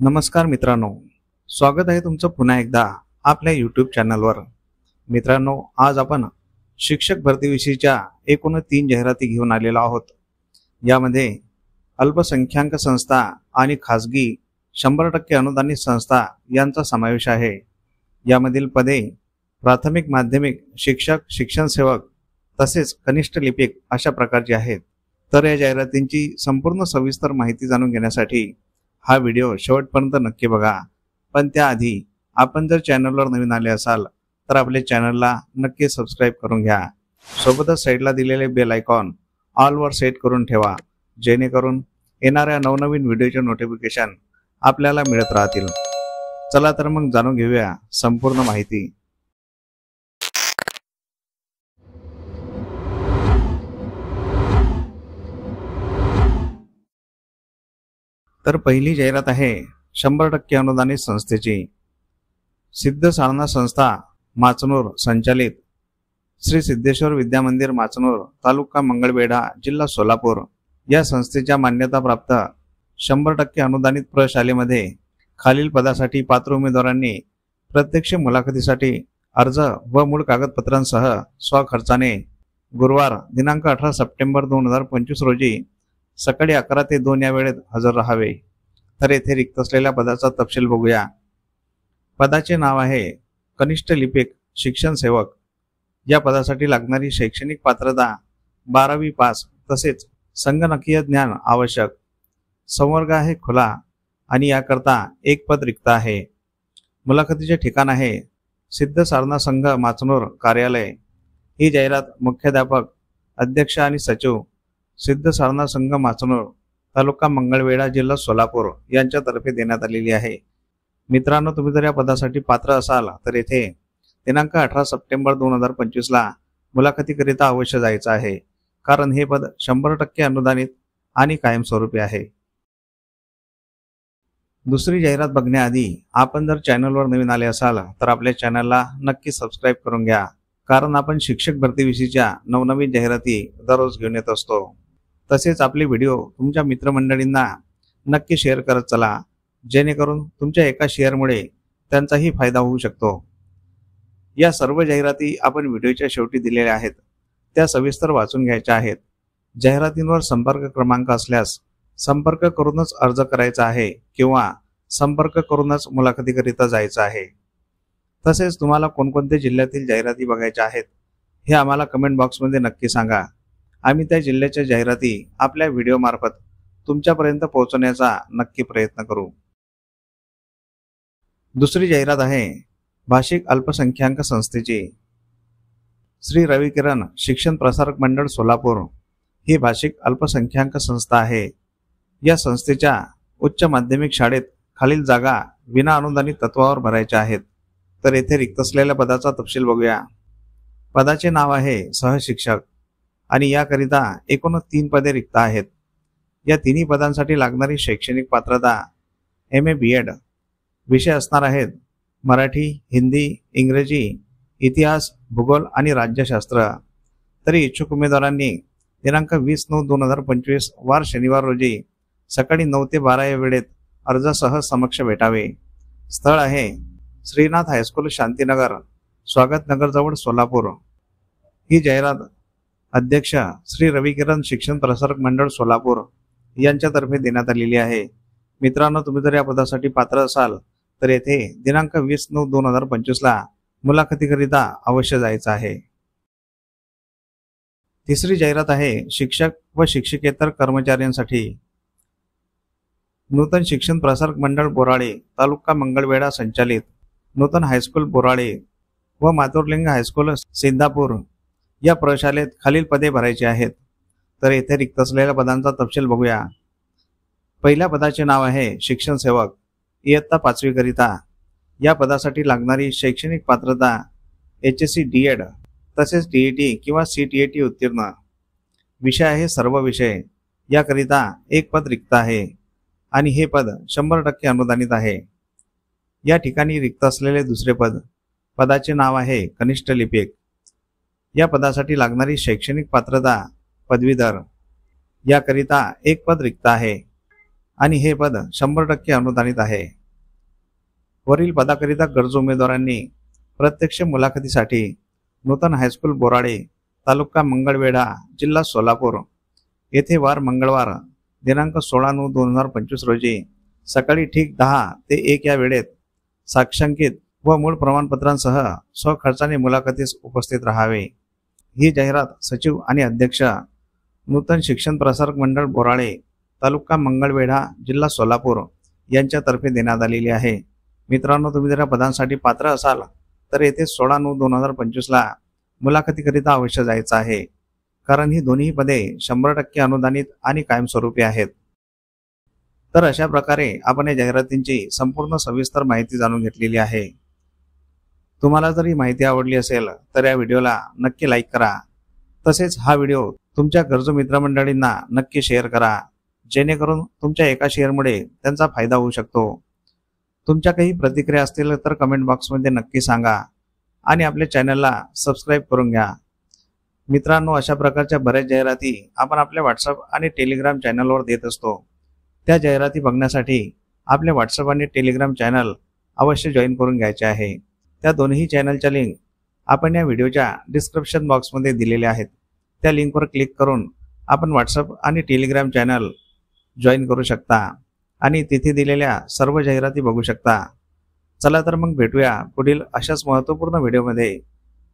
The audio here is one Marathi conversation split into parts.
नमस्कार मित्रांनो, स्वागत आहे तुमचं पुन्हा एकदा आपल्या यूट्यूब चॅनलवर। मित्रांनो, आज आपण शिक्षक भरतीविषयीच्या एकूण 3 जाहिराती घेऊन आलेलो आहोत। यामध्ये अल्पसंख्याक संस्था आणि खासगी 100% अनुदानित संस्था यांचा समावेश आहे। यामधील पदे प्राथमिक माध्यमिक शिक्षक, शिक्षण सेवक तसेच कनिष्ठ लिपिक अशा प्रकारची आहेत। तर या जाहिरातींची संपूर्ण सविस्तर माहिती जाणून घेण्यासाठी हा व्हिडिओ शेवटपर्यंत नक्की बघा। पण त्याआधी आपण जर चॅनलवर नवीन आले असाल तर आपल्या चॅनलला नक्की सबस्क्राइब करून घ्या। सोबतच साइडला दिलेले बेल आयकॉन ऑल वर सेट करून ठेवा, जेणेकरून येणाऱ्या नवनवीन व्हिडिओचे नोटिफिकेशन आपल्याला मिळत राहतील। चला तर मग जाणून घेऊया संपूर्ण माहिती। तर पहिली जाहिरात आहे 100% अनुदानित संस्थेची। सिद्ध साधना संस्था माचनूर संचालित श्री सिद्धेश्वर विद्या मंदिर माचनूर, तालुका मंगळवेढा, जिल्हा सोलापूर या संस्थेच्या मान्यताप्राप्त 100% अनुदानित प्रशालेमध्ये खालील पदासाठी पात्र उमेदवारांनी प्रत्यक्ष मुलाखतीसाठी अर्ज व मूळ कागदपत्रांसह स्वखर्चाने गुरुवार दिनांक 18 सप्टेंबर 2025 रोजी सकाळी 11 ते 2 या वेळेत हजर राहावे। तर येथे रिक्त असलेल्या पदाचा तपशील बघूया। पदाचे नाव आहे कनिष्ठ लिपिक शिक्षण सेवक। या पदासाठी लागणारी शैक्षणिक पात्रता 12वी पास तसेच संगणकीय ज्ञान आवश्यक। संवर्ग आहे खुला आणि याकरता एक पद रिक्त आहे। मुलाखतीचे ठिकाण आहे सिद्ध साधना संघ माचनूर कार्यालय। ही जाहिरात मुख्याध्यापक, अध्यक्ष आणि सचिव सिद्ध साधना संघ माचनूर, तालुका मंगळवेढा, जिल्हा सोलापूर यांच्यातर्फे देण्यात आलेली आहे। मित्रांनो, तुम्ही जर या पदासाठी पात्र असाल तर येथे दिनांक 18 सप्टेंबर 2025 ला मुलाखतीकरिता अवश्य जायचं आहे, कारण हे पद 100% अनुदानित आणि कायमस्वरूपी आहे। दुसरी जाहिरात बघण्याआधी आपण जर चॅनलवर नवीन आले असाल तर आपल्या चॅनलला नक्की सबस्क्राइब करून घ्या, कारण आपण शिक्षक भरतीविषयीच्या नवनवीन जाहिराती दररोज घेऊन येत असतो। तसेच आपले व्हिडिओ तुमच्या मित्रमंडळींना नक्की शेअर करत चला, जेणेकरून तुमच्या एका शेअरमुळे त्यांचाही फायदा होऊ शकतो। या सर्व जाहिराती आपण व्हिडिओच्या शेवटी दिलेल्या आहेत, त्या सविस्तर वाचून घ्यायच्या आहेत। जाहिरातींवर संपर्क क्रमांक असल्यास संपर्क करूनच अर्ज करायचा आहे किंवा संपर्क करूनच मुलाखतीकरिता जायचं आहे। तसेच तुम्हाला कोणकोणत्या जिल्ह्यातील जाहिराती बघायच्या आहेत हे आम्हाला कमेंट बॉक्समध्ये नक्की सांगा। आम्ही त्या जिल्ह्याच्या जाहिराती आपल्या व्हिडिओ मार्फत तुमच्यापर्यंत पोहोचवण्याचा नक्की प्रयत्न करू। दुसरी जाहिरात आहे भाषिक अल्पसंख्याक संस्थेची। श्री रविकिरण शिक्षण प्रसारक मंडळ सोलापूर ही भाषिक अल्पसंख्याक संस्था आहे। या संस्थेच्या उच्च माध्यमिक शाळेत खालील जागा विना अनुदानित तत्वावर भरायच्या आहेत। तर येथे रिक्त असलेल्या पदाचा तपशील बघूया। पदाचे नाव आहे सहशिक्षक आणि याकरिता एकूण 3 पदे रिक्त आहेत। या तिन्ही पदांसाठी लागणारी शैक्षणिक पात्रता MA BEd। विषय असणार आहेत मराठी, हिंदी, इंग्रजी, इतिहास, भूगोल आणि राज्यशास्त्र। तरी इच्छुक उमेदवारांनी दिनांक 20/9/2025 वार शनिवार रोजी सकाळी 9 ते 12 या वेळेत अर्जासह समक्ष भेटावे। स्थळ आहे श्रीनाथ हायस्कूल, शांतीनगर, स्वागतनगर जवळ, सोलापूर। ही जाहिरात अध्यक्ष श्री रविकिरण शिक्षण प्रसारक मंडळ सोलापूर यांच्यातर्फे देण्यात आलेली आहे। मित्रांनो, तुम्ही जर या पदासाठी पात्र असाल तर येथे दिनांक 20/9/2025 ला मुलाखतीकरिता अवश्य जायचं आहे। तिसरी जाहिरात आहे शिक्षक व शिक्षकेतर कर्मचाऱ्यांसाठी। नूतन शिक्षण प्रसारक मंडळ बोराळे, तालुका मंगळवेढा संचालित नूतन हायस्कूल बोराळे व मातुरलिंग हायस्कूल सिद्धापूर या प्रशालेत खालील पदे भरायची आहेत। तर येथे रिक्त असलेल्या पदांचा तपशील बघूया। पहिल्या पदाचे नाव आहे शिक्षण सेवक, इयत्ता 5वी करिता। या पदासाठी लागणारी शैक्षणिक पात्रता HSC DEd तसेच TET किंवा CTET उत्तीर्ण। विषय आहे सर्व विषय। याकरिता एक पद रिक्त आहे आणि हे पद 100% अनुदानित आहे। या ठिकाणी रिक्त असलेले दुसरे पद, पदाचे नाव आहे कनिष्ठ लिपिक। या पदासाठी लागणारी शैक्षणिक पात्रता पदवीधर। याकरिता एक पद रिक्त आहे आणि हे पद 100% अनुदानित आहे. वरील पदाकरिता गरजू उमेदवारांनी प्रत्यक्ष मुलाखतीसाठी नूतन हायस्कूल बोराडे, तालुका मंगळवेढा, जिल्हा सोलापूर येथे वार मंगळवार दिनांक 16/9/2025 रोजी सकाळी ठीक 10 ते 1 या वेळेत साक्षांकित व मूळ प्रमाणपत्रांसह स्वखर्चाने मुलाखतीस उपस्थित राहावे. ही जाहिरात सचिव आणि अध्यक्ष नूतन शिक्षण प्रसारक मंडळ बोराळे, तालुका मंगळवेढा, जिल्हा सोलापूर यांच्यातर्फे देण्यात आलेली आहे. मित्रांनो, तुम्ही जर या पदांसाठी पात्र असाल तर येथे 16/9/2025 ला मुलाखतीकरिता अवश्य जायचं आहे, कारण ही दोन्ही पदे 100% अनुदानित आणि कायमस्वरूपी आहेत. तर अशा प्रकारे आपण या जाहिरातींची संपूर्ण सविस्तर माहिती जाणून घेतलेली आहे. तुम्हाला जर ही माहिती आवडली असेल तर या व्हिडिओला नक्की लाईक करा. तसेच हा व्हिडिओ तुमच्या गरजू मित्रमंडळींना नक्की शेअर करा, जेणेकरून तुमच्या एका शेअरमुळे त्यांचा फायदा होऊ शकतो. तुमच्या काही प्रतिक्रिया असतील तर कमेंट बॉक्समध्ये नक्की सांगा आणि आपल्या चॅनलला सबस्क्राईब करून घ्या. मित्रांनो, अशा प्रकारच्या बऱ्याच जाहिराती आपण आपल्या व्हॉट्सअप आणि टेलिग्राम चॅनलवर देत असतो. त्या जाहिराती बघण्यासाठी आपले व्हॉट्सअप आणि टेलिग्राम चॅनल अवश्य जॉईन करून घ्यायचे आहे. त्या दोन्ही चॅनलच्या लिंक आपण या व्हिडिओच्या डिस्क्रिप्शन बॉक्समध्ये दिलेल्या आहेत. त्या लिंकवर क्लिक करून आपण व्हॉट्सअप आणि टेलिग्राम चॅनल जॉईन करू शकता आणि तिथे दिलेल्या सर्व जाहिराती बघू शकता. चला तर मग भेटूया पुढील अशाच महत्त्वपूर्ण व्हिडिओमध्ये.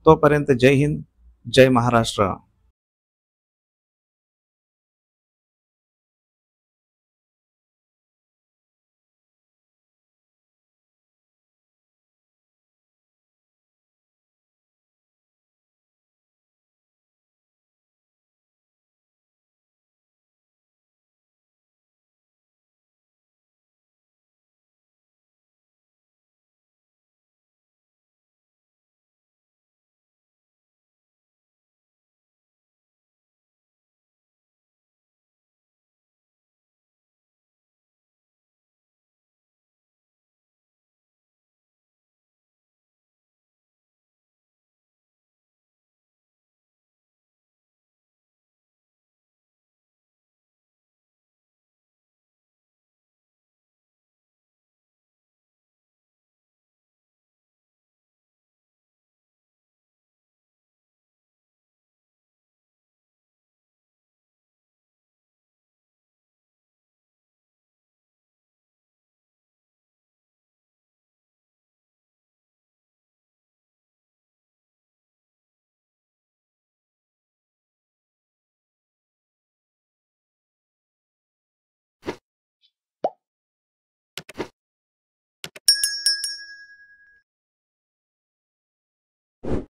तोपर्यंत जय हिंद, जय महाराष्ट्र.